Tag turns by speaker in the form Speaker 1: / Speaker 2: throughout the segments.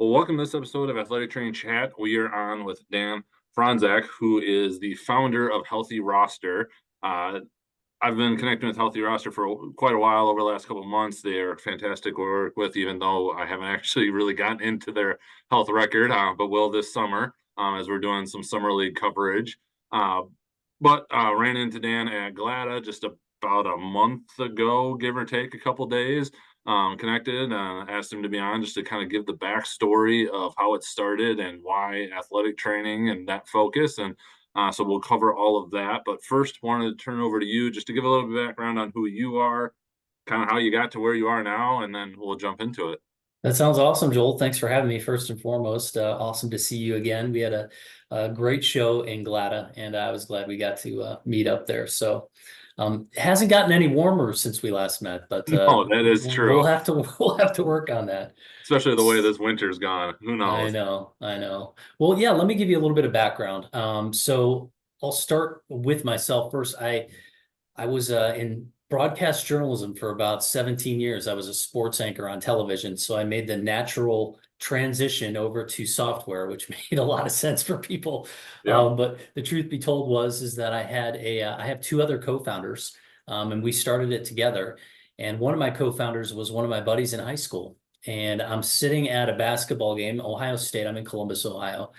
Speaker 1: Well, welcome to this episode of Athletic Training Chat. We are on with Dan Fronczak, who is the founder of Healthy Roster. Uh, I've been connecting with Healthy Roster for quite a while over the last couple of months. They are fantastic to work with, even though I haven't actually really gotten into their health record, but will this summer as we're doing some summer league coverage. But ran into Dan at Glada just about a month ago, give or take a couple days. Connected, asked him to be on just to kind of give the backstory of how it started and why athletic training and that focus. And so we'll cover all of that. But first, wanted to turn over to you just to give a little bit of background on who you are, kind of how you got to where you are now, and then we'll jump into it.
Speaker 2: That sounds awesome, Joel. Thanks for having me first and foremost. Awesome to see you again. We had a great show in Glada, and I was glad we got to meet up there. So it hasn't gotten any warmer since we last met, but
Speaker 1: No, that is
Speaker 2: we'll
Speaker 1: true,
Speaker 2: have to we'll have to work on that.
Speaker 1: especially the way this winter's gone. Who
Speaker 2: I
Speaker 1: knows?
Speaker 2: know, I know. Well, yeah, let me give you a little bit of background. So I'll start with myself first. I was in broadcast journalism for about 17 years. I was a sports anchor on television. So I made the natural transition over to software, which made a lot of sense for people.
Speaker 1: Yep.
Speaker 2: But the truth be told is that I have two other co-founders, and we started it together. And one of my co-founders was one of my buddies in high school. And I'm sitting at a basketball game, Ohio State. I'm in Columbus, Ohio,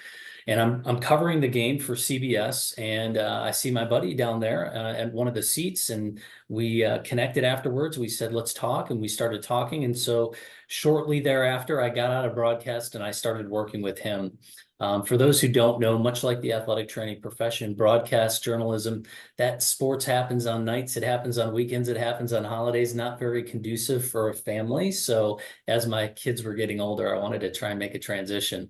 Speaker 2: and I'm covering the game for CBS, and I see my buddy down there at one of the seats, and we connected afterwards. We said, let's talk, and we started talking. And so shortly thereafter, I got out of broadcast and I started working with him. For those who don't know, much like the athletic training profession, broadcast journalism, that sports happens on nights, it happens on weekends, it happens on holidays, not very conducive for a family. So as my kids were getting older, I wanted to try and make a transition.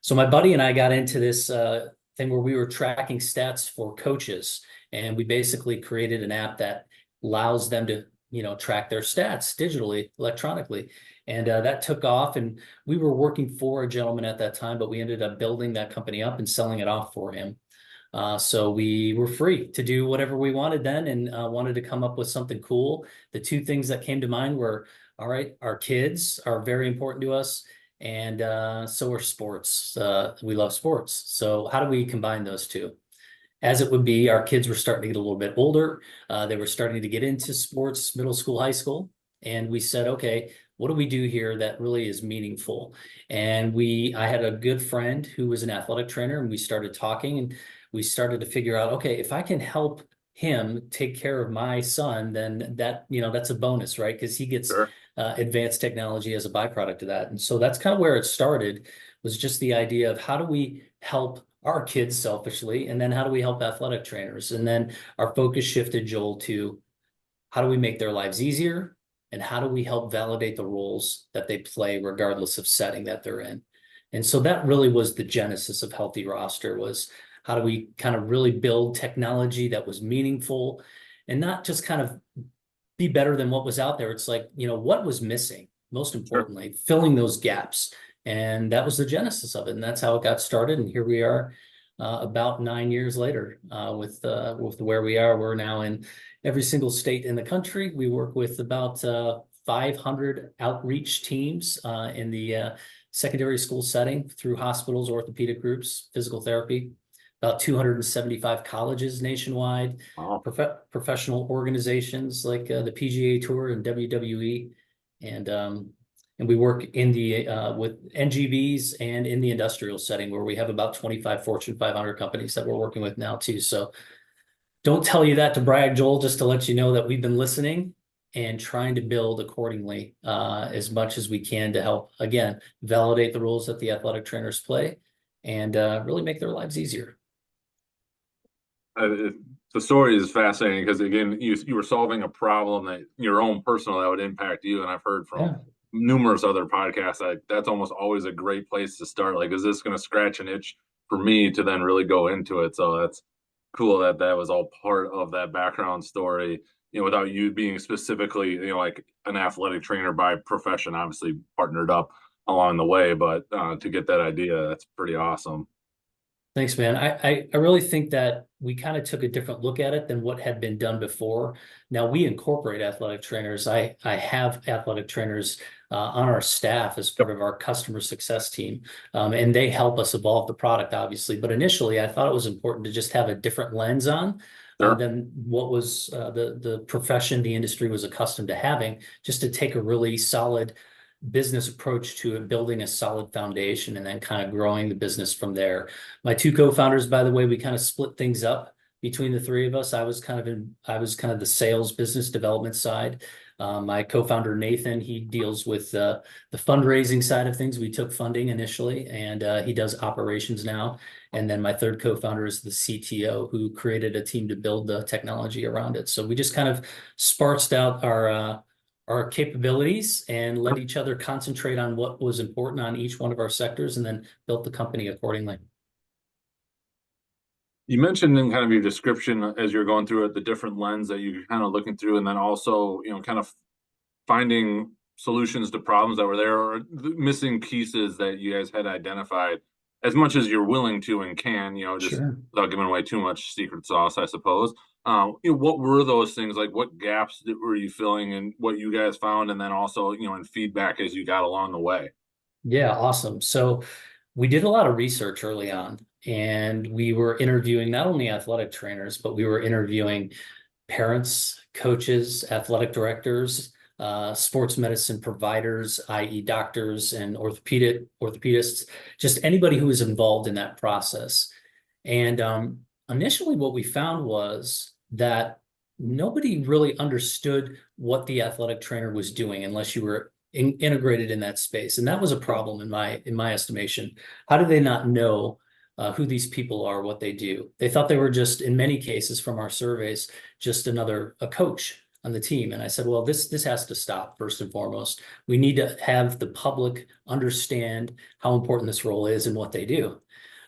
Speaker 2: So my buddy and I got into this thing where we were tracking stats for coaches, and we basically created an app that allows them to, track their stats digitally, electronically. And that took off, and we were working for a gentleman at that time, but we ended up building that company up and selling it off for him. So we were free to do whatever we wanted then, and wanted to come up with something cool. The two things that came to mind were, all right, our kids are very important to us, and so are sports. We love sports. So how do we combine those two? As it would be, our kids were starting to get a little bit older. They were starting to get into sports, middle school, high school. And we said, okay, what do we do here that really is meaningful? And I had a good friend who was an athletic trainer, and we started talking, and we started to figure out, okay, if I can help him take care of my son, then that's a bonus, right? Because he gets
Speaker 1: Sure.
Speaker 2: advanced technology as a byproduct of that. And so that's kind of where it started, was just the idea of how do we help our kids selfishly, and then how do we help athletic trainers? And then our focus shifted, Joel, to how do we make their lives easier, and how do we help validate the roles that they play regardless of setting that they're in. And so that really was the genesis of Healthy Roster, was how do we kind of really build technology that was meaningful and not just kind of be better than what was out there. It's like, what was missing, most
Speaker 1: Sure.
Speaker 2: importantly, filling those gaps. And that was the genesis of it. And that's how it got started. And here we are about 9 years later with where we are. We're now in every single state in the country. We work with about 500 outreach teams in the secondary school setting through hospitals, orthopedic groups, physical therapy, about 275 colleges nationwide,
Speaker 1: Wow.
Speaker 2: professional organizations like the PGA Tour and WWE, and we work in the with NGVs and in the industrial setting, where we have about 25 Fortune 500 companies that we're working with now too. So don't tell you that to brag, Joel, just to let you know that we've been listening and trying to build accordingly as much as we can to help, again, validate the roles that the athletic trainers play, and really make their lives easier.
Speaker 1: Uh, the story is fascinating because again, you were solving a problem that your own personal that would impact you, and I've heard from
Speaker 2: Yeah.
Speaker 1: numerous other podcasts that's almost always a great place to start. Like, is this going to scratch an itch for me to then really go into it? So that's cool that that was all part of that background story. Without you being specifically, like an athletic trainer by profession, obviously partnered up along the way, but to get that idea, that's pretty awesome.
Speaker 2: Thanks, man. I really think that we kind of took a different look at it than what had been done before. Now we incorporate athletic trainers. I have athletic trainers on our staff as part of our customer success team. And they help us evolve the product, obviously. But initially, I thought it was important to just have a different lens on
Speaker 1: Sure.
Speaker 2: than what was the profession, the industry was accustomed to having, just to take a really solid business approach to it, building a solid foundation and then kind of growing the business from there. My two co-founders, by the way, we kind of split things up between the three of us. I was kind of the sales business development side. My co-founder, Nathan, he deals with the fundraising side of things. We took funding initially, and he does operations now. And then my third co-founder is the CTO, who created a team to build the technology around it. So we just kind of sparsed out our capabilities and let each other concentrate on what was important on each one of our sectors, and then built the company accordingly.
Speaker 1: You mentioned in kind of your description as you're going through it, the different lens that you're kind of looking through, and then also, kind of finding solutions to problems that were there, or the missing pieces that you guys had identified, as much as you're willing to and can, just
Speaker 2: Sure.
Speaker 1: without giving away too much secret sauce, I suppose. What were those things like? What gaps were you filling, and what you guys found, and then also, in feedback as you got along the way?
Speaker 2: Yeah, awesome. So we did a lot of research early on, and we were interviewing not only athletic trainers, but we were interviewing parents, coaches, athletic directors, sports medicine providers, i.e. doctors and orthopedists, just anybody who was involved in that process. And initially what we found was that nobody really understood what the athletic trainer was doing unless you were integrated in that space. And that was a problem in my estimation. How do they not know who these people are, what they do? They thought they were just, in many cases from our surveys, just a coach on the team. And I said, well, this has to stop first and foremost. We need to have the public understand how important this role is and what they do.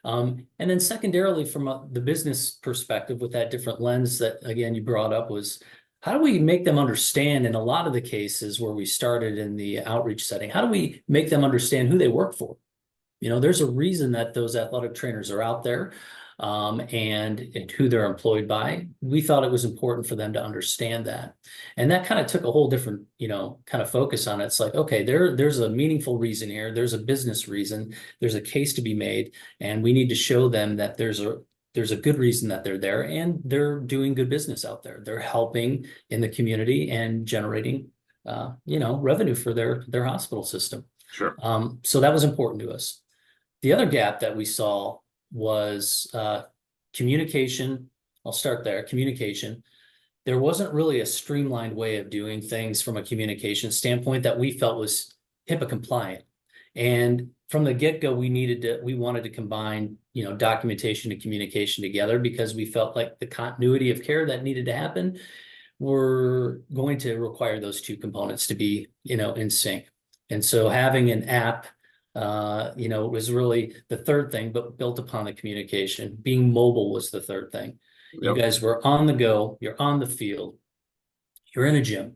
Speaker 2: And then secondarily, from the business perspective, with that different lens that, again, you brought up, was how do we make them understand, in a lot of the cases where we started in the outreach setting, how do we make them understand who they work for? There's a reason that those athletic trainers are out there, and who they're employed by. We thought it was important for them to understand that. And that kind of took a whole different, kind of focus on it. It's like, okay, there's a meaningful reason here. There's a business reason. There's a case to be made. And we need to show them that there's a good reason that they're there, and they're doing good business out there. They're helping in the community and generating, revenue for their hospital system.
Speaker 1: Sure.
Speaker 2: So that was important to us. The other gap that we saw was communication. I'll start there. Communication. There wasn't really a streamlined way of doing things from a communication standpoint that we felt was HIPAA compliant. And from the get-go, we wanted to combine, documentation and communication together, because we felt like the continuity of care that needed to happen were going to require those two components to be, in sync. And so having an app, was really the third thing, but built upon the communication. Being mobile was the third thing. You
Speaker 1: Yep.
Speaker 2: guys were on the go, you're on the field, you're in a gym.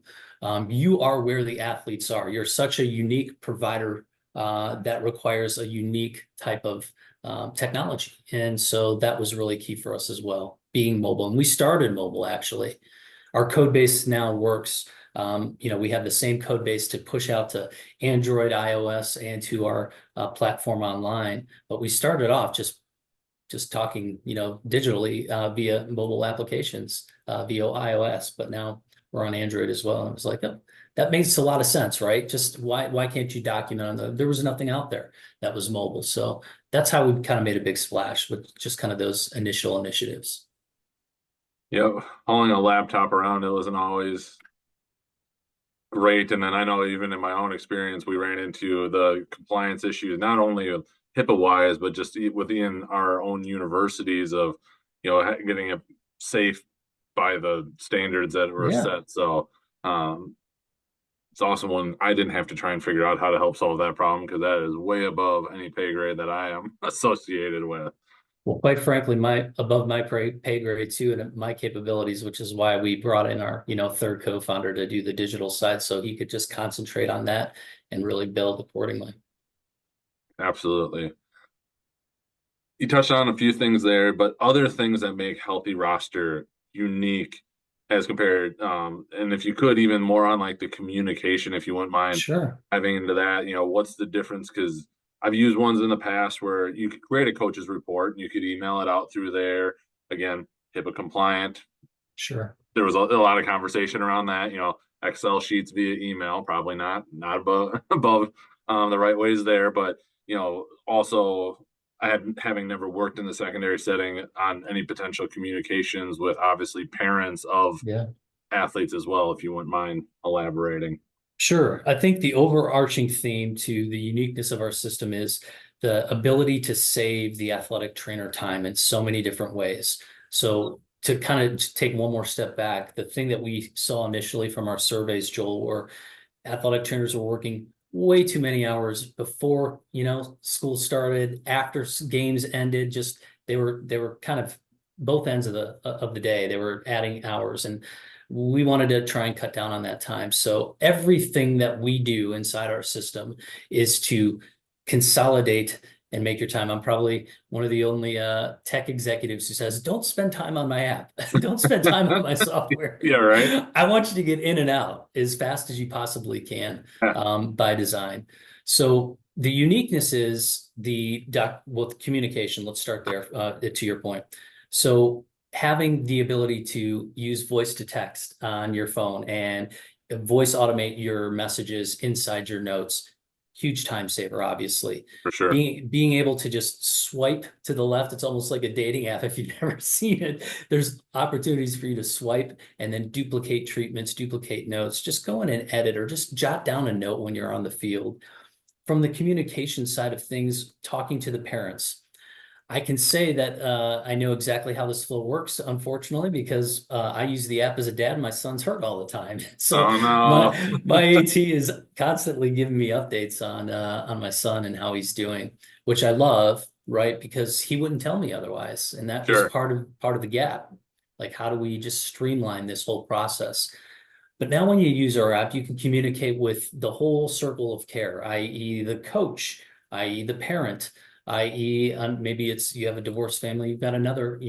Speaker 2: You are where the athletes are. You're such a unique provider that requires a unique type of technology. And so that was really key for us as well, being mobile. And we started mobile, actually. Our code base now works. We have the same code base to push out to Android, iOS, and to our platform online. But we started off just talking, digitally via mobile applications via iOS. But now we're on Android as well. And it was like, oh, that makes a lot of sense, right? Just why can't you document on there was nothing out there that was mobile. So that's how we kind of made a big splash with just kind of those initial initiatives.
Speaker 1: Yep. Hauling a laptop around, it wasn't always great. And then I know even in my own experience, we ran into the compliance issues, not only of HIPAA wise, but just within our own universities of, getting it safe by the standards that were
Speaker 2: Yeah.
Speaker 1: set. So it's awesome when I didn't have to try and figure out how to help solve that problem, because that is way above any pay grade that I am associated with.
Speaker 2: Well, quite frankly, above my pay grade too, and my capabilities, which is why we brought in our, third co-founder to do the digital side, so he could just concentrate on that and really build accordingly.
Speaker 1: Absolutely. You touched on a few things there, but other things that make Healthy Roster unique as compared, and if you could even more on like the communication, if you wouldn't mind
Speaker 2: Sure.
Speaker 1: diving into that, what's the difference? Because I've used ones in the past where you could create a coach's report and you could email it out through there. Again, HIPAA compliant.
Speaker 2: Sure.
Speaker 1: There was a lot of conversation around that. Excel sheets via email, probably not above above the right ways there, but also having never worked in the secondary setting on any potential communications with obviously parents of
Speaker 2: Yeah.
Speaker 1: athletes as well, if you wouldn't mind elaborating.
Speaker 2: Sure. I think the overarching theme to the uniqueness of our system is the ability to save the athletic trainer time in so many different ways. So to kind of take one more step back, the thing that we saw initially from our surveys, Joel, were athletic trainers were working way too many hours before, school started, after games ended, just they were kind of both ends of the day. They were adding hours, and we wanted to try and cut down on that time. So everything that we do inside our system is to consolidate and make your time. I'm probably one of the only tech executives who says, don't spend time on my app. Don't spend time on my software.
Speaker 1: Yeah, right.
Speaker 2: I want you to get in and out as fast as you possibly can by design. So the uniqueness is with communication. Let's start there to your point. So having the ability to use voice to text on your phone and voice automate your messages inside your notes, huge time saver, obviously.
Speaker 1: For sure.
Speaker 2: Being able to just swipe to the left, it's almost like a dating app if you've never seen it. There's opportunities for you to swipe and then duplicate treatments, duplicate notes, just go in and edit or just jot down a note when you're on the field. From the communication side of things, talking to the parents, I can say that I know exactly how this flow works, unfortunately, because I use the app as a dad and my son's hurt all the time. So
Speaker 1: Oh no.
Speaker 2: my AT is constantly giving me updates on my son and how he's doing, which I love, right? Because he wouldn't tell me otherwise. And that was
Speaker 1: Sure.
Speaker 2: part of the gap. Like, how do we just streamline this whole process? But now when you use our app, you can communicate with the whole circle of care, i.e. the coach, i.e. the parent, i.e. maybe it's you have a divorced family, you've got another,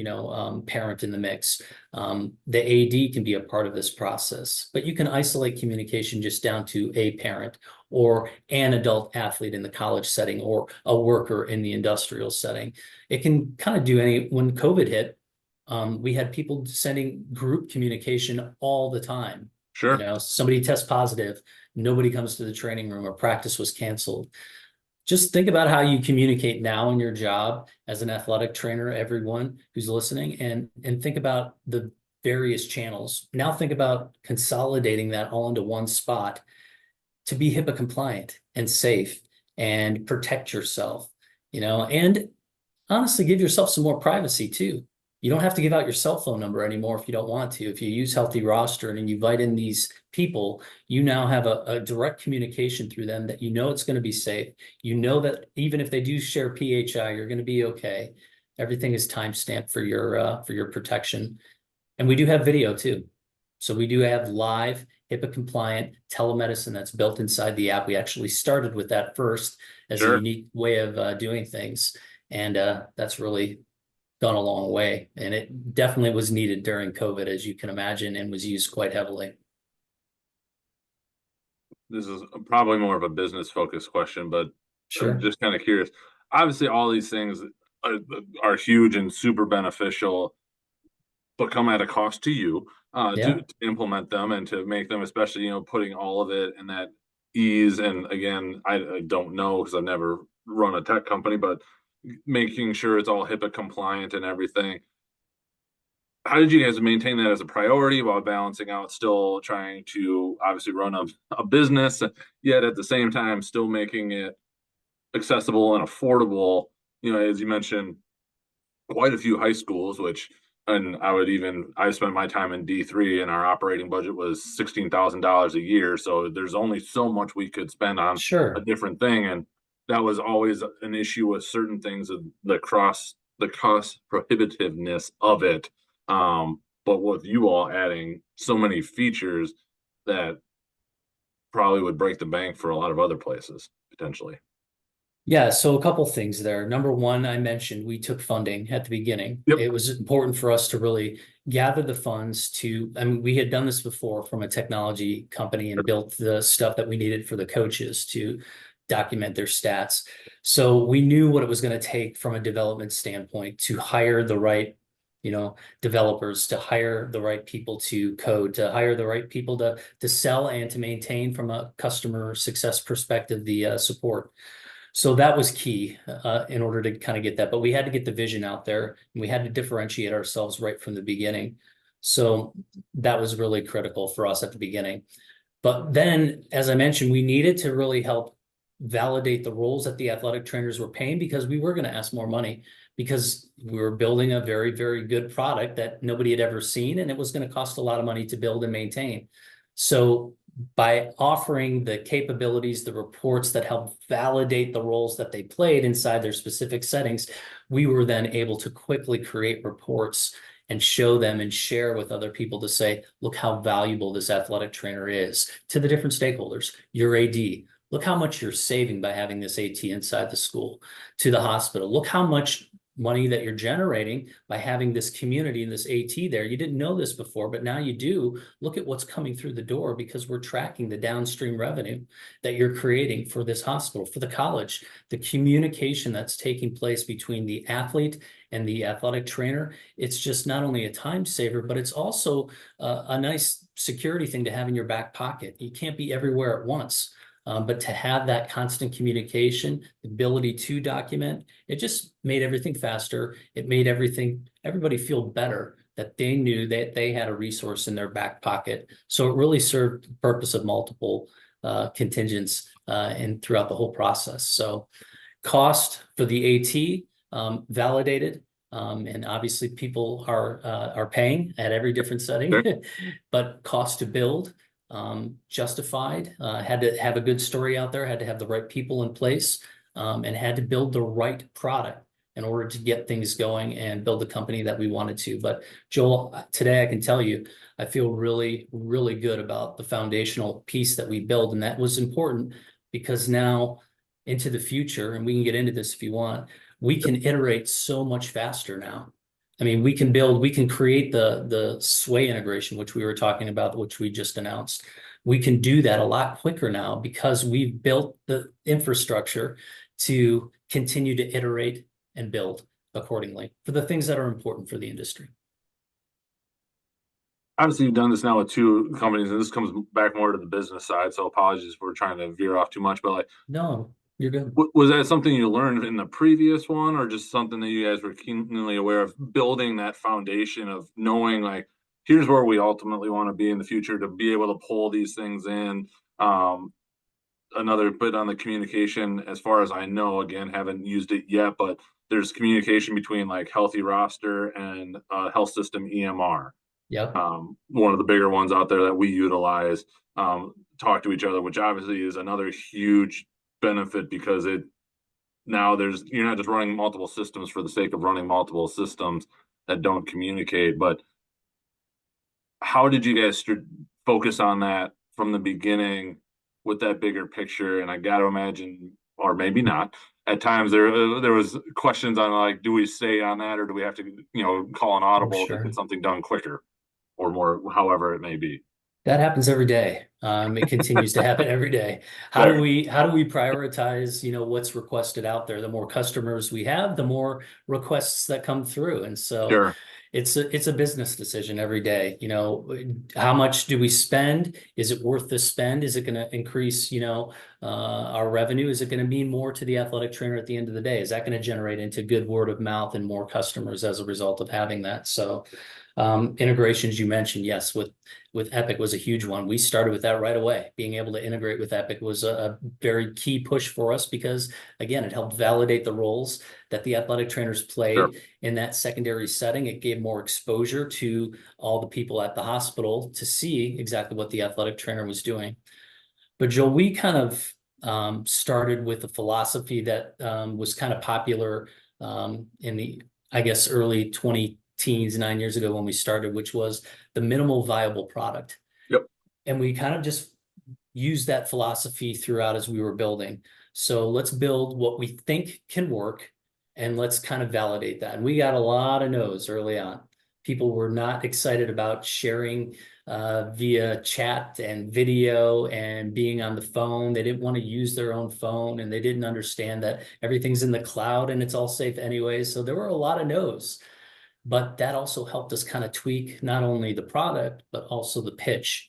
Speaker 2: parent in the mix. The AD can be a part of this process, but you can isolate communication just down to a parent or an adult athlete in the college setting or a worker in the industrial setting. It can kind of do when COVID hit, we had people sending group communication all the time.
Speaker 1: Sure.
Speaker 2: Somebody tests positive, nobody comes to the training room or practice was canceled. Just think about how you communicate now in your job as an athletic trainer, everyone who's listening, and think about the various channels. Now think about consolidating that all into one spot to be HIPAA compliant and safe and protect yourself, and honestly give yourself some more privacy too. You don't have to give out your cell phone number anymore if you don't want to. If you use Healthy Roster and you invite in these people, you now have a direct communication through them that it's going to be safe. You know that even if they do share PHI, you're going to be okay. Everything is timestamped for your protection. And we do have video too. So we do have live HIPAA compliant telemedicine that's built inside the app. We actually started with that first as a
Speaker 1: Sure.
Speaker 2: unique way of doing things. And that's really gone a long way. And it definitely was needed during COVID, as you can imagine, and was used quite heavily.
Speaker 1: This is probably more of a business focused question, but
Speaker 2: Sure.
Speaker 1: I'm just kind of curious. Obviously, all these things are huge and super beneficial, but come at a cost to you
Speaker 2: Yeah.
Speaker 1: to implement them and to make them, especially putting all of it in that ease. And again, I don't know because I've never run a tech company, but making sure it's all HIPAA compliant and everything. How did you guys maintain that as a priority while balancing out still trying to obviously run a business, yet at the same time still making it accessible and affordable? As you mentioned, quite a few high schools, and I spent my time in D3 and our operating budget was $16,000 a year. So there's only so much we could spend on a
Speaker 2: Sure.
Speaker 1: different thing. And that was always an issue with certain things of the cost prohibitiveness of it. But with you all adding so many features that probably would break the bank for a lot of other places potentially.
Speaker 2: Yeah, so a couple things there. Number one, I mentioned we took funding at the beginning.
Speaker 1: Yep.
Speaker 2: It was important for us to really gather the funds to, I mean, we had done this before from a technology company and built the stuff that we needed for the coaches to document their stats. So we knew what it was going to take from a development standpoint to hire the right, developers, to hire the right people to code, to hire the right people to sell and to maintain from a customer success perspective, the support. So that was key in order to kind of get that. But we had to get the vision out there, and we had to differentiate ourselves right from the beginning. So that was really critical for us at the beginning. But then, as I mentioned, we needed to really help validate the roles that the athletic trainers were paying, because we were going to ask more money, because we were building a very, very good product that nobody had ever seen, and it was going to cost a lot of money to build and maintain. So by offering the capabilities, the reports that help validate the roles that they played inside their specific settings, we were then able to quickly create reports and show them and share with other people to say, look how valuable this athletic trainer is to the different stakeholders. Your AD, look how much you're saving by having this AT inside the school. To the hospital, look how much money that you're generating by having this community and this AT there. You didn't know this before, but now you do. Look at what's coming through the door, because we're tracking the downstream revenue that you're creating for this hospital, for the college, the communication that's taking place between the athlete and the athletic trainer. It's just not only a time saver, but it's also a nice security thing to have in your back pocket. You can't be everywhere at once. But to have that constant communication, the ability to document, it just made everything faster. It made everybody feel better, that they knew that they had a resource in their back pocket. So it really served the purpose of multiple contingents and throughout the whole process. So cost for the AT validated. And obviously people are paying at every different setting,
Speaker 1: Sure.
Speaker 2: but cost to build, justified, had to have a good story out there, had to have the right people in place, and had to build the right product in order to get things going and build the company that we wanted to. But Joel, today I can tell you, I feel really, really good about the foundational piece that we built. And that was important because now into the future, and we can get into this if you want, we can iterate so much faster now. I mean, we can create the Sway integration, which we were talking about, which we just announced. We can do that a lot quicker now because we've built the infrastructure to continue to iterate and build accordingly for the things that are important for the industry.
Speaker 1: Obviously, you've done this now with two companies, and this comes back more to the business side. So apologies if we're trying to veer off too much, but like,
Speaker 2: No, you're good.
Speaker 1: was that something you learned in the previous one, or just something that you guys were keenly aware of, building that foundation of knowing like, here's where we ultimately want to be in the future to be able to pull these things in? Another bit on the communication, as far as I know, again, haven't used it yet, but there's communication between like Healthy Roster and Health System EMR.
Speaker 2: Yep.
Speaker 1: One of the bigger ones out there that we utilize, talk to each other, which obviously is another huge benefit, because you're not just running multiple systems for the sake of running multiple systems that don't communicate. But how did you guys focus on that from the beginning with that bigger picture? And I got to imagine, or maybe not, at times there was questions on like, do we stay on that, or do we have to call an audible to get something done quicker or more, however it may be?
Speaker 2: That happens every day. It continues to happen every day. How do we prioritize, what's requested out there? The more customers we have, the more requests that come through. And so
Speaker 1: Sure.
Speaker 2: it's a business decision every day. How much do we spend? Is it worth the spend? Is it going to increase, our revenue? Is it going to mean more to the athletic trainer at the end of the day? Is that going to generate into good word of mouth and more customers as a result of having that? So integrations you mentioned, yes, with Epic was a huge one. We started with that right away. Being able to integrate with Epic was a very key push for us because, again, it helped validate the roles that the athletic trainers played
Speaker 1: Sure.
Speaker 2: in that secondary setting. It gave more exposure to all the people at the hospital to see exactly what the athletic trainer was doing. But Joel, we kind of started with a philosophy that was kind of popular in the, I guess, early 2010s, 9 years ago when we started, which was the minimal viable product.
Speaker 1: Yep.
Speaker 2: And we kind of just used that philosophy throughout as we were building. So let's build what we think can work and let's kind of validate that. And we got a lot of no's early on. People were not excited about sharing via chat and video and being on the phone. They didn't want to use their own phone, and they didn't understand that everything's in the cloud and it's all safe anyway. So there were a lot of no's, but that also helped us kind of tweak not only the product, but also the pitch.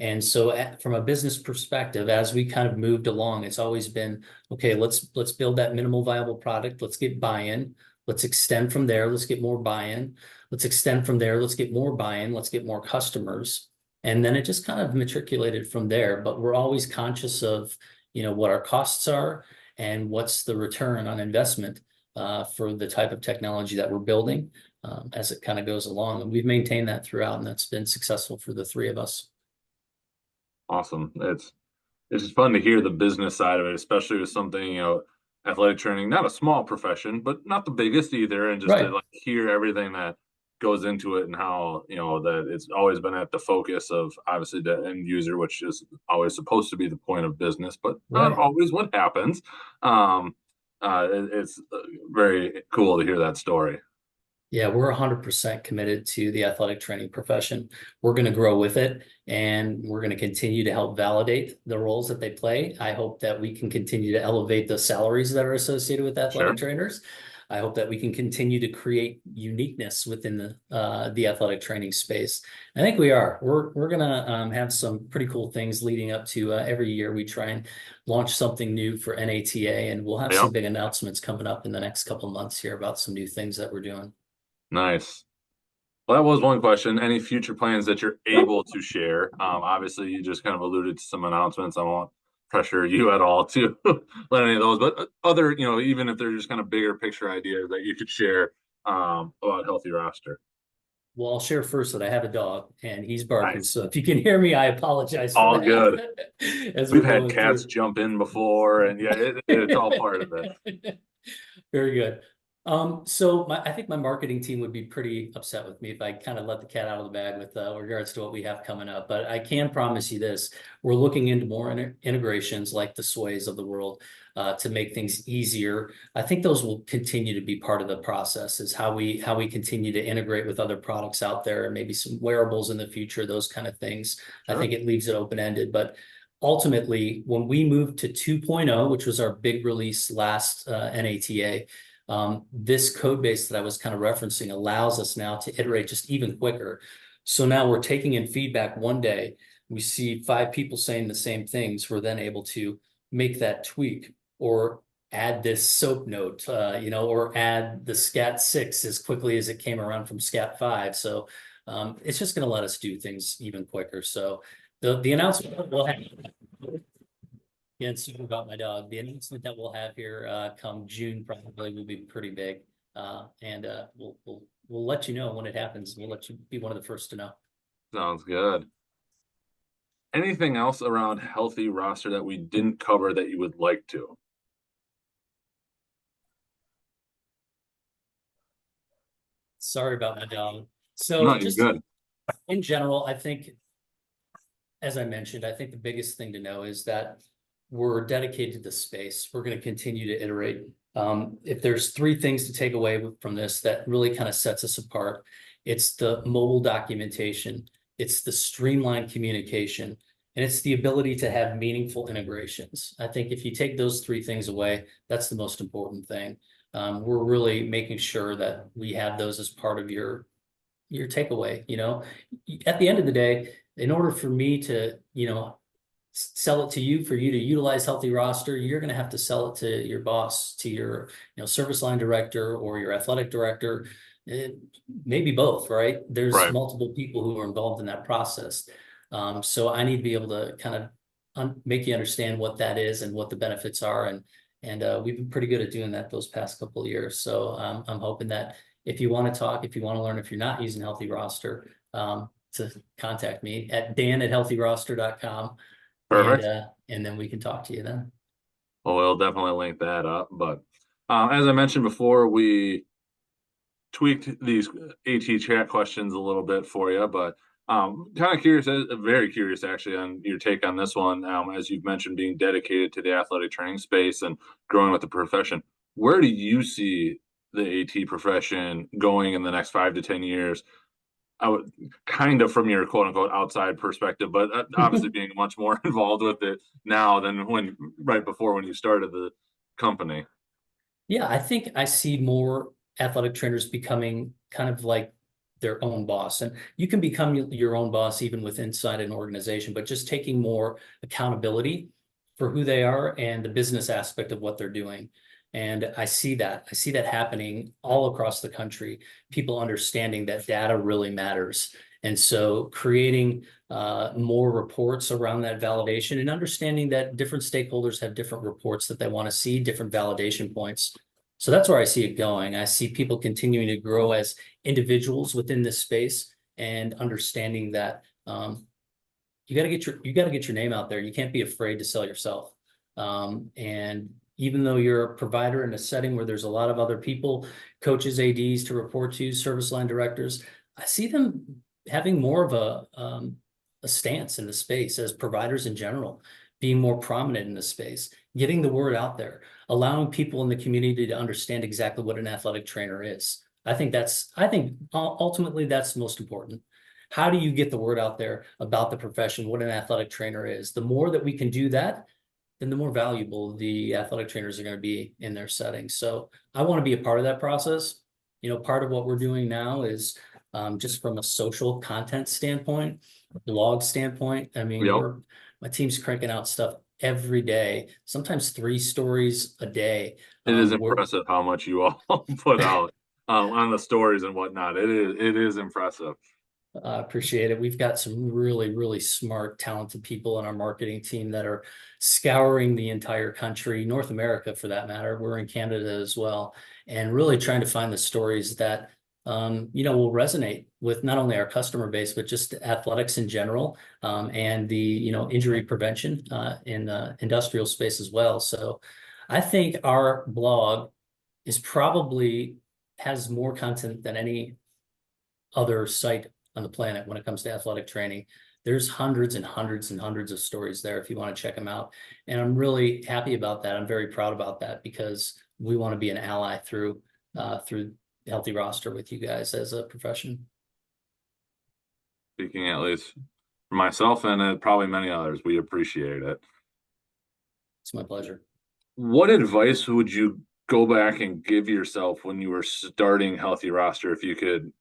Speaker 2: And so from a business perspective, as we kind of moved along, it's always been, okay, let's build that minimal viable product. Let's get buy-in. Let's extend from there. Let's get more buy-in. Let's extend from there. Let's get more buy-in. Let's get more customers. And then it just kind of matriculated from there. But we're always conscious of, what our costs are and what's the return on investment for the type of technology that we're building as it kind of goes along. And we've maintained that throughout, and that's been successful for the three of us.
Speaker 1: Awesome. It's just fun to hear the business side of it, especially with something, athletic training, not a small profession, but not the biggest either. And just to
Speaker 2: Right.
Speaker 1: like hear everything that goes into it and how, that it's always been at the focus of obviously the end user, which is always supposed to be the point of business, but not
Speaker 2: Right.
Speaker 1: always what happens. It's very cool to hear that story.
Speaker 2: Yeah, we're 100% committed to the athletic training profession. We're going to grow with it, and we're going to continue to help validate the roles that they play. I hope that we can continue to elevate the salaries that are associated with athletic
Speaker 1: Sure.
Speaker 2: trainers. I hope that we can continue to create uniqueness within the athletic training space. I think we are. We're gonna have some pretty cool things leading up to every year. We try and launch something new for NATA, and we'll have
Speaker 1: Yep.
Speaker 2: some big announcements coming up in the next couple of months here about some new things that we're doing.
Speaker 1: Nice. Well, that was one question. Any future plans that you're able to share? Obviously, you just kind of alluded to some announcements. I won't pressure you at all to let any of those, but other, even if they're just kind of bigger picture ideas that you could share about Healthy Roster.
Speaker 2: Well, I'll share first that I have a dog and he's barking.
Speaker 1: Nice.
Speaker 2: So if you can hear me, I apologize for
Speaker 1: All
Speaker 2: that
Speaker 1: good.
Speaker 2: as we're
Speaker 1: We've had
Speaker 2: going
Speaker 1: cats
Speaker 2: through.
Speaker 1: jump in before, and yeah, it's all part of it.
Speaker 2: Very good. So I think my marketing team would be pretty upset with me if I kind of let the cat out of the bag with regards to what we have coming up. But I can promise you this: we're looking into more integrations like the Sways of the world to make things easier. I think those will continue to be part of the process. Is how we continue to integrate with other products out there, and maybe some wearables in the future, those kind of things. I
Speaker 1: Sure.
Speaker 2: think it leaves it open-ended, but ultimately, when we moved to 2.0, which was our big release last NATA, this code base that I was kind of referencing allows us now to iterate just even quicker. So now we're taking in feedback one day. We see 5 people saying the same things. We're then able to make that tweak or add this SOAP note, or add the SCAT 6 as quickly as it came around from SCAT 5. So it's just going to let us do things even quicker. So the announcement we'll have, yeah, it's super about my dog. The announcement that we'll have here come June probably will be pretty big. And we'll let you know when it happens. We'll let you be one of the first to know.
Speaker 1: Sounds good. Anything else around Healthy Roster that we didn't cover that you would like to?
Speaker 2: Sorry about my dog.
Speaker 1: No,
Speaker 2: So
Speaker 1: you're
Speaker 2: just
Speaker 1: good.
Speaker 2: in general, I think, as I mentioned, I think the biggest thing to know is that we're dedicated to this space. We're going to continue to iterate. If there's 3 things to take away from this that really kind of sets us apart, it's the mobile documentation, it's the streamlined communication, and it's the ability to have meaningful integrations. I think if you take those 3 things away, that's the most important thing. We're really making sure that we have those as part of your takeaway. At the end of the day, in order for me to, sell it to you, for you to utilize Healthy Roster, you're going to have to sell it to your boss, to your, service line director or your athletic director, maybe both, right? There's
Speaker 1: Right.
Speaker 2: multiple people who are involved in that process. So I need to be able to kind of make you understand what that is and what the benefits are. And we've been pretty good at doing that those past couple of years. So I'm hoping that if you want to talk, if you want to learn, if you're not using Healthy Roster, to contact me at dan@healthyroster.com.
Speaker 1: Perfect.
Speaker 2: And then we can talk to you then.
Speaker 1: Well, we'll definitely link that up. But as I mentioned before, we tweaked these AT chat questions a little bit for you, but Kind of curious, very curious actually on your take on this one. As you've mentioned, being dedicated to the athletic training space and growing with the profession, where do you see the AT profession going in the next 5 to 10 years? I would kind of from your quote unquote outside perspective, but obviously being much more involved with it now than when right before when you started the company.
Speaker 2: Yeah, I think I see more athletic trainers becoming kind of like their own boss. And you can become your own boss even with inside an organization, but just taking more accountability for who they are and the business aspect of what they're doing. And I see that. I see that happening all across the country, people understanding that data really matters. And so creating more reports around that validation and understanding that different stakeholders have different reports that they want to see, different validation points. So that's where I see it going. I see people continuing to grow as individuals within this space and understanding that you got to get your name out there. You can't be afraid to sell yourself. And even though you're a provider in a setting where there's a lot of other people, coaches, ADs to report to, service line directors, I see them having more of a stance in the space as providers in general, being more prominent in the space, getting the word out there, allowing people in the community to understand exactly what an athletic trainer is. I think ultimately that's most important. How do you get the word out there about the profession, what an athletic trainer is? The more that we can do that, then the more valuable the athletic trainers are going to be in their settings. So I want to be a part of that process. You know, part of what we're doing now is just from a social content standpoint, blog standpoint. I mean,
Speaker 1: Yep.
Speaker 2: my team's cranking out stuff every day, sometimes 3 stories a day.
Speaker 1: It is
Speaker 2: We're
Speaker 1: impressive how much you all put out on the stories and whatnot. It is impressive.
Speaker 2: I appreciate it. We've got some really, really smart, talented people on our marketing team that are scouring the entire country, North America for that matter. We're in Canada as well, and really trying to find the stories that will resonate with not only our customer base, but just athletics in general, and the injury prevention in the industrial space as well. So I think our blog is probably has more content than any other site on the planet when it comes to athletic training. There's hundreds and hundreds and hundreds of stories there if you want to check them out. And I'm really happy about that. I'm very proud about that because we want to be an ally through Healthy Roster with you guys as a profession.
Speaker 1: Speaking at least for myself and probably many others, we appreciate it.
Speaker 2: It's my pleasure.
Speaker 1: What advice would you go back and give yourself when you were starting Healthy Roster if you could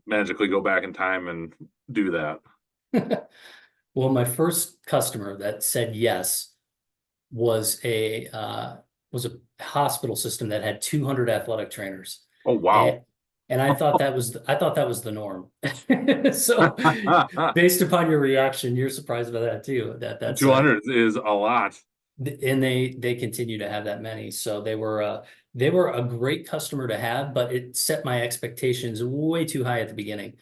Speaker 1: magically go back in time and do that?
Speaker 2: Well, my first customer that said yes was a hospital system that had 200 athletic trainers.
Speaker 1: Oh, wow.
Speaker 2: And, and I thought that was the norm. So based upon your reaction, you're surprised by that too. That's
Speaker 1: 200 is a lot.
Speaker 2: and they continue to have that many. So they were a great customer to have, but it set my expectations way too high at the beginning.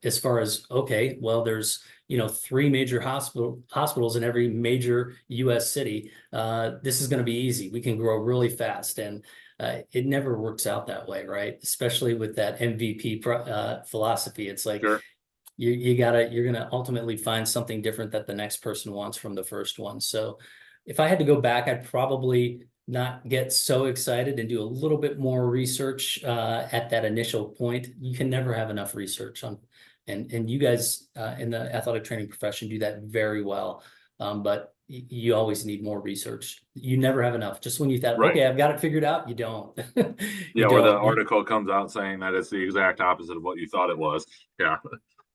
Speaker 2: As far as, okay, well, there's 3 major hospitals in every major US city. This is going to be easy. We can grow really fast. And it never works out that way, right? Especially with that MVP philosophy. It's like
Speaker 1: Sure.
Speaker 2: you're gonna ultimately find something different that the next person wants from the first one. So if I had to go back, I'd probably not get so excited and do a little bit more research at that initial point. You can never have enough research on, and you guys in the athletic training profession do that very well. But you always need more research. You never have enough. Just when you thought,
Speaker 1: Right.
Speaker 2: okay, I've got it figured out, you don't. You
Speaker 1: Yeah, where the
Speaker 2: don't.
Speaker 1: article comes out saying that it's the exact opposite of what you thought it was. Yeah.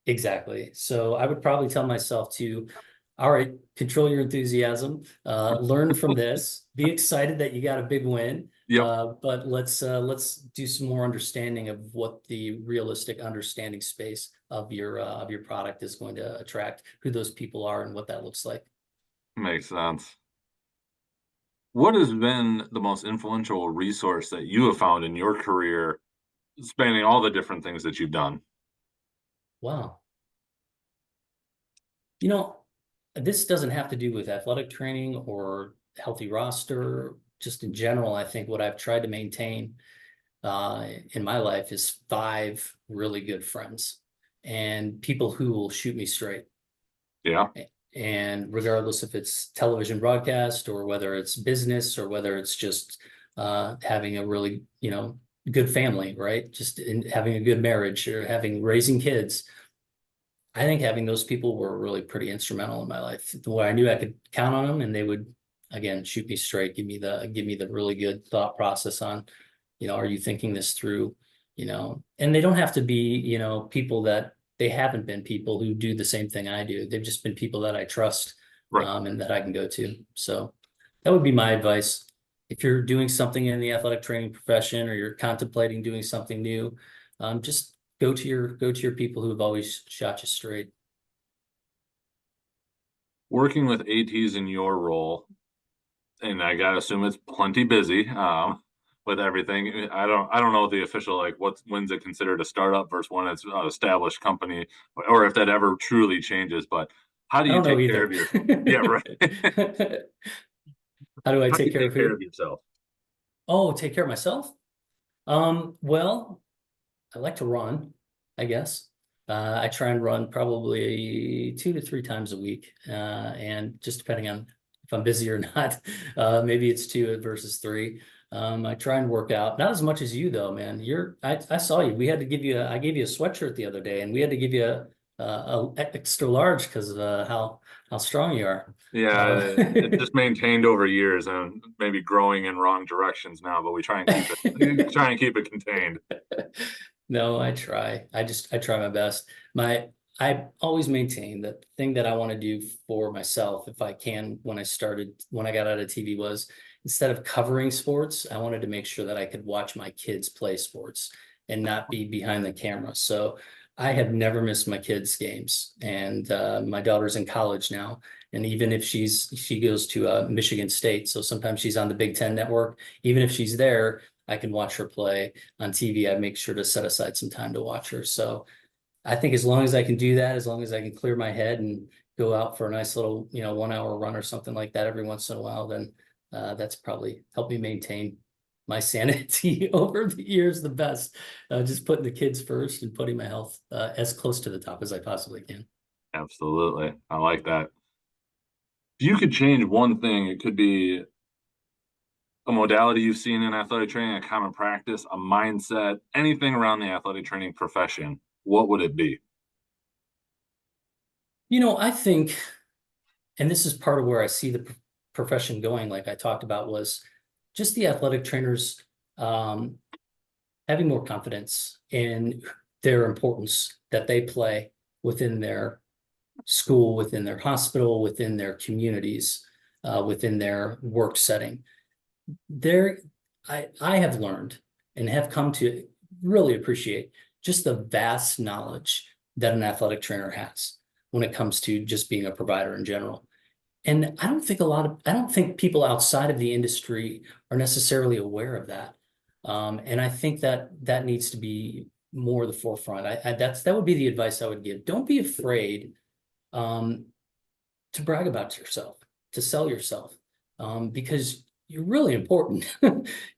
Speaker 2: Exactly. So I would probably tell myself to, all right, control your enthusiasm, learn from this, be excited that you got a big win,
Speaker 1: Yep.
Speaker 2: but let's do some more understanding of what the realistic understanding space of your product is going to attract, who those people are, and what that looks like.
Speaker 1: Makes sense. What has been the most influential resource that you have found in your career, spanning all the different things that you've done?
Speaker 2: Wow. You know, this doesn't have to do with athletic training or healthy roster. Just in general, I think what I've tried to maintain in my life is 5 really good friends. and people who will shoot me straight.
Speaker 1: Yeah.
Speaker 2: And regardless if it's television broadcast or whether it's business or whether it's just having a really, good family, right? Just having a good marriage or raising kids. I think having those people were really pretty instrumental in my life. The way I knew I could count on them, and they would, again, shoot me straight, give me the really good thought process on, are you thinking this through? And they don't have to be, people that they haven't been people who do the same thing I do. They've just been people that I trust,
Speaker 1: Right.
Speaker 2: and that I can go to. So that would be my advice. If you're doing something in the athletic training profession or you're contemplating doing something new, just go to your people who have always shot you straight.
Speaker 1: Working with ATs in your role, and I gotta assume it's plenty busy with everything. I don't know the official, like, when's it considered a startup versus when it's an established company, or if that ever truly changes. But how do
Speaker 2: I
Speaker 1: you
Speaker 2: don't know
Speaker 1: take care
Speaker 2: either.
Speaker 1: of your? Yeah, right.
Speaker 2: How do I
Speaker 1: How do
Speaker 2: take
Speaker 1: you
Speaker 2: care of
Speaker 1: take care
Speaker 2: who?
Speaker 1: of yourself?
Speaker 2: Oh, take care of myself? Well, I like to run, I guess. I try and run probably 2 to 3 times a week, and just depending on if I'm busy or not, maybe it's 2 versus 3. I try and work out, not as much as you though, man. I saw you. We had to give you I gave you a sweatshirt the other day, and we had to give you a extra large because of how strong you are.
Speaker 1: Yeah, it's just maintained over years and maybe growing in wrong directions now, but we try and keep it try and keep it contained.
Speaker 2: No, I try. I try my best. I always maintain that the thing that I want to do for myself, if I can, when I got out of TV, was instead of covering sports, I wanted to make sure that I could watch my kids play sports and not be behind the camera. So I have never missed my kids' games, and my daughter's in college now. And even if she goes to Michigan State, so sometimes she's on the Big Ten network. Even if she's there, I can watch her play on TV. I make sure to set aside some time to watch her. So I think as long as I can do that, as long as I can clear my head and go out for a nice little, 1 hour run or something like that every once in a while, then that's probably helped me maintain my sanity over the years the best. Just putting the kids first and putting my health as close to the top as I possibly can.
Speaker 1: Absolutely. I like that. If you could change one thing, it could be a modality you've seen in athletic training, a common practice, a mindset, anything around the athletic training profession, what would it be?
Speaker 2: I think, and this is part of where I see the profession going, like I talked about, was just the athletic trainers um, having more confidence in their importance that they play within their school, within their hospital, within their communities, within their work setting. There, I have learned and have come to really appreciate just the vast knowledge that an athletic trainer has when it comes to just being a provider in general. And I don't think people outside of the industry are necessarily aware of that. And I think that needs to be more the forefront. That would be the advice I would give. Don't be afraid um, to brag about yourself, to sell yourself, because you're really important.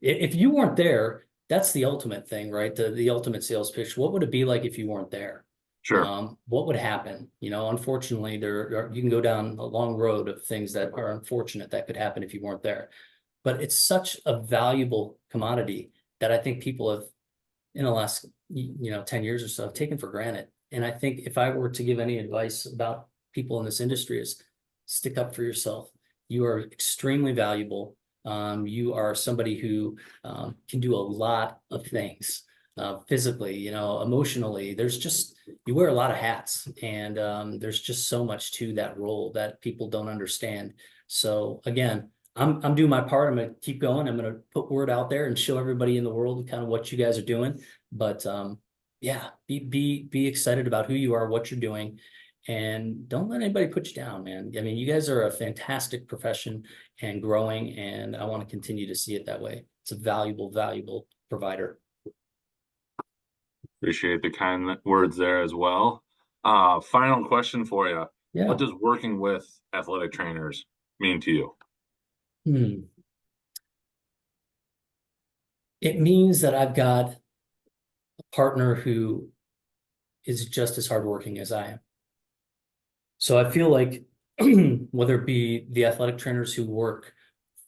Speaker 2: If you weren't there, that's the ultimate thing, right? The ultimate sales pitch. What would it be like if you weren't there?
Speaker 1: Sure.
Speaker 2: What would happen? Unfortunately, you can go down a long road of things that are unfortunate that could happen if you weren't there. But it's such a valuable commodity that I think people have, in the last 10 years or so, have taken for granted. And I think if I were to give any advice about people in this industry, is stick up for yourself. You are extremely valuable. You are somebody who can do a lot of things physically, emotionally. You wear a lot of hats, and there's just so much to that role that people don't understand. So again, I'm doing my part. I'm going to keep going. I'm going to put word out there and show everybody in the world kind of what you guys are doing. But yeah, be excited about who you are, what you're doing, and don't let anybody put you down, man. I mean, you guys are a fantastic profession and growing, and I want to continue to see it that way. It's a valuable, valuable provider.
Speaker 1: Appreciate the kind words there as well. Final question for you. What
Speaker 2: Yeah.
Speaker 1: does working with athletic trainers mean to you?
Speaker 2: Hmm. It means that I've got a partner who is just as hardworking as I am. So I feel like whether it be the athletic trainers who work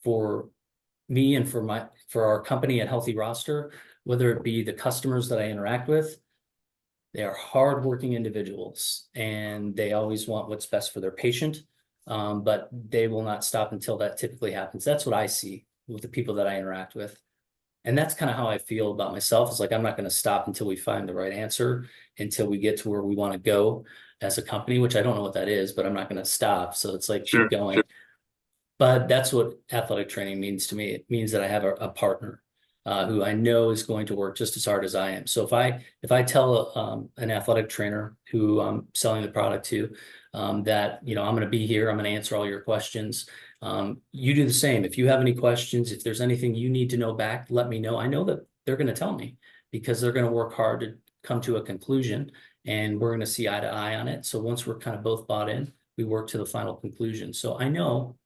Speaker 2: for me and for our company at Healthy Roster, whether it be the customers that I interact with, they are hardworking individuals and they always want what's best for their patient. But they will not stop until that typically happens. That's what I see with the people that I interact with. And that's kind of how I feel about myself. It's like, I'm not going to stop until we find the right answer, until we get to where we want to go as a company, which I don't know what that is, but I'm not going to stop. So it's like, keep going.
Speaker 1: Sure.
Speaker 2: But that's what athletic training means to me. It means that I have a partner who I know is going to work just as hard as I am. So if I tell an athletic trainer who I'm selling the product to that, I'm going to be here, I'm going to answer all your questions. You do the same. If you have any questions, if there's anything you need to know back, let me know. I know that they're going to tell me because they're going to work hard to come to a conclusion and we're going to see eye to eye on it. So once we're kind of both bought in, we work to the final conclusion. So I know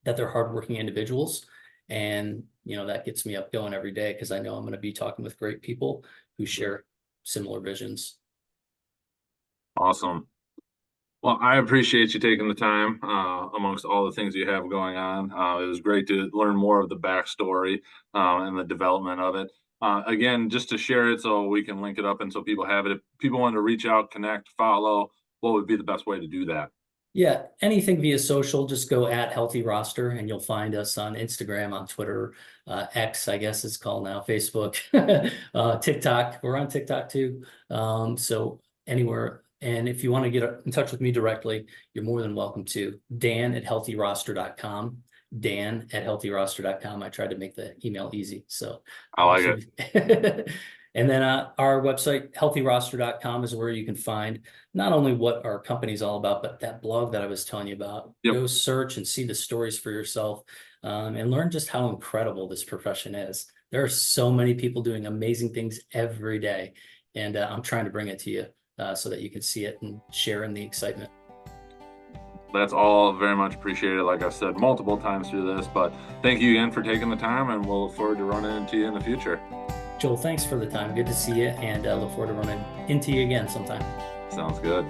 Speaker 2: that they're hardworking individuals. And, that gets me up going every day because I know I'm going to be talking with great people who share similar visions.
Speaker 1: Awesome. Well, I appreciate you taking the time amongst all the things you have going on. It was great to learn more of the backstory and the development of it. Again, just to share it so we can link it up and so people have it. If people want to reach out, connect, follow, what would be the best way to do that?
Speaker 2: Yeah, anything via social, just go at Healthy Roster and you'll find us on Instagram, on Twitter, X, I guess it's called now, Facebook, TikTok. We're on TikTok too. So anywhere. And if you want to get in touch with me directly, you're more than welcome to. Dan@healthyroster.com. Dan@healthyroster.com. I tried to make the email easy. So
Speaker 1: I like it.
Speaker 2: And then our website, healthyroster.com, is where you can find not only what our company's all about, but that blog that I was telling you about.
Speaker 1: Yep.
Speaker 2: Go search and see the stories for yourself and learn just how incredible this profession is. There are so many people doing amazing things every day. And I'm trying to bring it to you so that you can see it and share in the excitement.
Speaker 1: That's all very much appreciated. Like I've said multiple times through this, but thank you again for taking the time and we'll look forward to running into you in the future.
Speaker 2: Joel, thanks for the time. Good to see you and look forward to running into you again sometime.
Speaker 1: Sounds good.